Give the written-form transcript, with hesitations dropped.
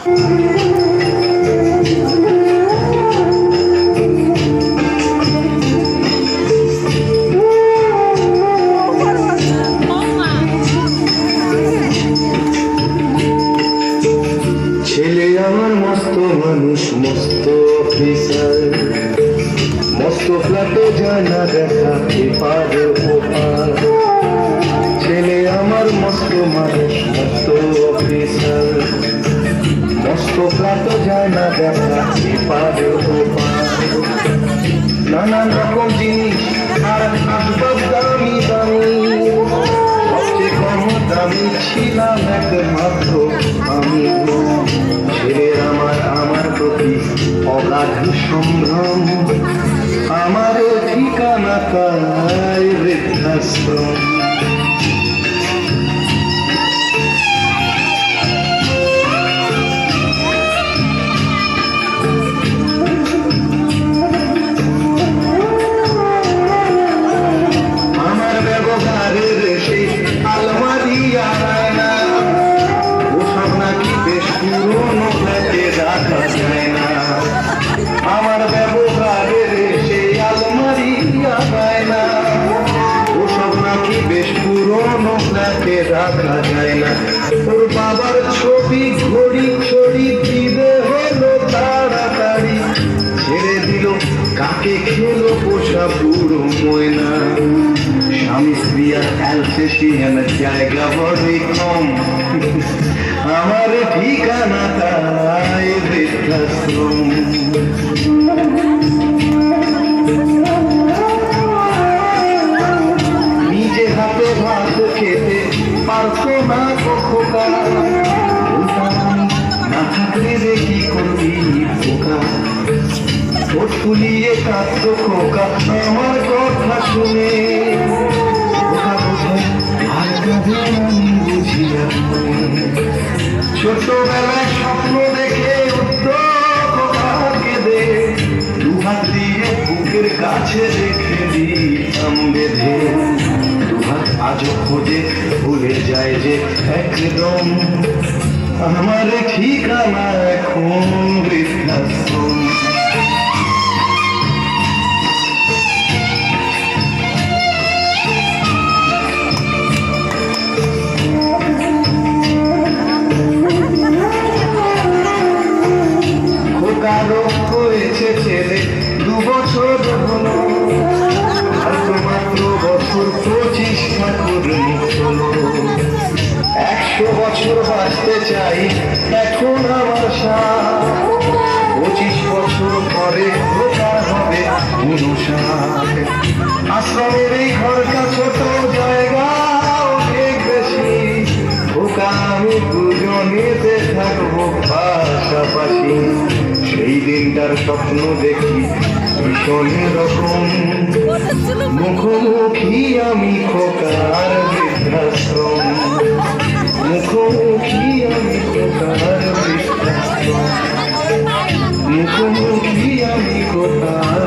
ছেলে আমার মস্ত মানুষ, মস্ত অফিসার, মস্ত ফ্ল্যাটে যায় না দেখা পারে ওপার। ছেলে আমার মস্ত মানুষ, মস্ত অফিসার, মস্ত ফ্ল্যাটে যায় না দেখা পারে ওপার। নানান রকম জিনিস আর আসবাব দামি দামি, সবচেয়ে কম দামি ছিলাম একমাত্র আমি। ছেলের আমার প্রতি অগাধ সম্ভ্রম, আমার ঠিকানা তাই বৃদ্ধাশ্রম। আমার ব্যবহারের সেই আলমারি আয়না, ওসব নাকি বেশ পুরনো ফ্ল্যাটে রাখা যায় না। আমার ব্যবহারের সেই আলমারি আয়না, ওসব নাকি বেশ পুরনো ফ্ল্যাটে রাখা যায় না। ওর বাবার ছবি ঘড়ি ছড়ি দিবে হলো তাড়াতাড়ি, ছেড়ে দিল কাকে খেলো পোষা বুড়ো ময়না। স্বামী স্ত্রী আর অ্যালসেশিয়ান জায়গা বড়ই কম, আমার ঠিকানা তাই বৃদ্ধাশ্রম। নিজে হাতে ভাত খেতে পারতো না খোকা, না থাকলে রে কি করবি খোকা। ঠোঁট ফুলিয়ে কাঁদতো খোকা আমার কথা শুনে, খোকা বোঝায় আর কাঁদে আমি বুঝি না। ছোটবেলায় স্বপ্ন দেখে উঠতো খোকা কেঁদে, দুহাত দিয়ে বুকের কাছে রেখে দিতাম বেঁধে। দুহাত আজও খোঁজে ভুলে যায় যে একদম, আমার ঠিকানা এখন বৃদ্ধাশ্রম। কারো হয়েছে ছেলে 2 বছর হলো, মাত্র বছর 25 ঠাকুর হলো। 100 বছর বাঁচতে চাই এখন আমার সাথ, 25 বছর পরে খোকা হবে 59। আশ্রমের এই ঘরটা ছোট, জায়গা অনেক বেশি, খোকা আমি দুজনেতে থাকবো পাশাপাশি। সেই দিনটার স্বপ্ন দেখি ভীষণ রকম, মুখোমুখি আমি খোকার বৃদ্ধাশ্রম, মুখোমুখি আমি খোকার বৃদ্ধাশ্রম, মুখোমুখি আমি খোকার